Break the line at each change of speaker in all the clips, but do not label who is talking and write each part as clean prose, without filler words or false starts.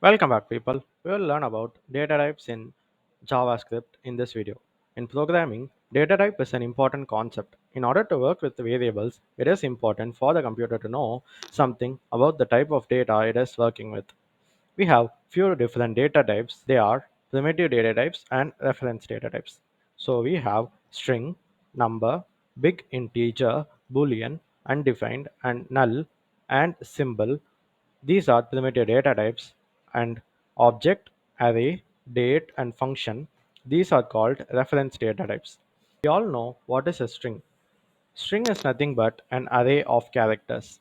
Welcome back, people. We will learn about data types in JavaScript in this video. In programming, data type is an important concept. In order to work with variables, it is important for the computer to know something about the type of data it is working with. We have few different data types. They are primitive data types and reference data types. So we have string, number, big integer, boolean, undefined, and null, and symbol. These are primitive data types, and object, array, date, and function. These are called reference data types. We all know what is a string. String is nothing but an array of characters.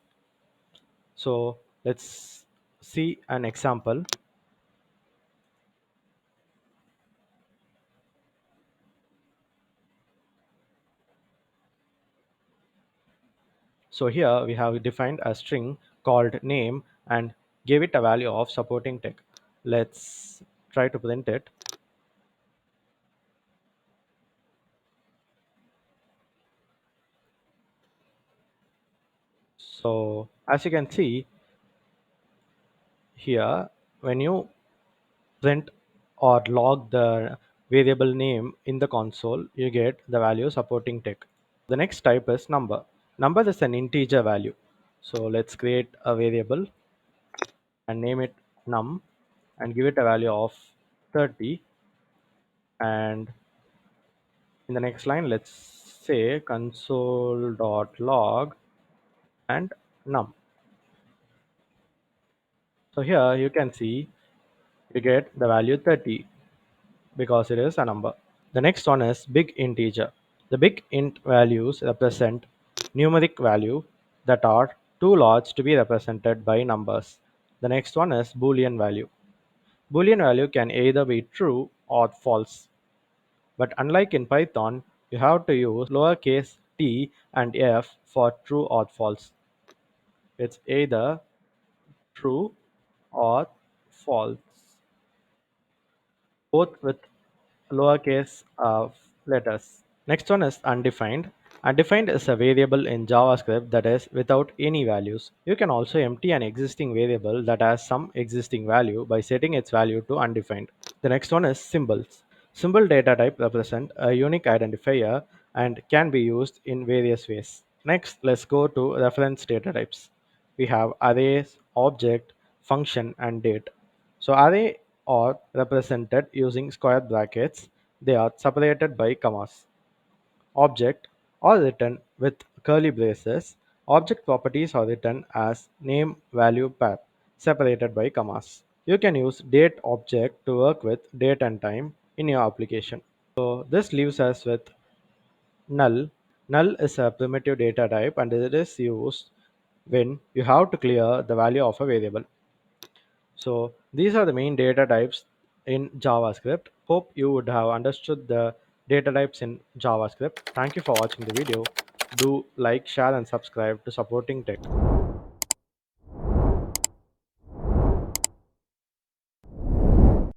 So let's see an example. So here we have defined a string called name and gave it a value of supporting tech. Let's try to print it. So as you can see here, when you print or log the variable name in the console, you get the value supporting tech. The next type is number. Number is an integer value. So let's create a variable and name it num and give it a value of 30. And in the next line, let's say console.log and num. So here you can see you get the value 30 because it is a number. The next one is big integer. The big int values represent numeric value that are too large to be represented by numbers. The next one is boolean value. Boolean value can either be true or false. But unlike in Python, you have to use lowercase t and f for true or false. It's either true or false, both with lowercase letters. Next one is undefined. Undefined is a variable in JavaScript that is without any values. You can also empty an existing variable that has some existing value by setting its value to undefined. The next one is symbols. Symbol data type represent a unique identifier and can be used in various ways. Next, let's go to reference data types. We have arrays, object, function, and date. So array are represented using square brackets. They are separated by commas. Object are written with curly braces. Object properties are written as name value pair, separated by commas. You can use date object to work with date and time in your application. So this leaves us with null. Null is a primitive data type and it is used when you have to clear the value of a variable. So these are the main data types in JavaScript. Hope you would have understood the data types in JavaScript. Thank you for watching the video. Do like, share, and subscribe to Supporting Tech.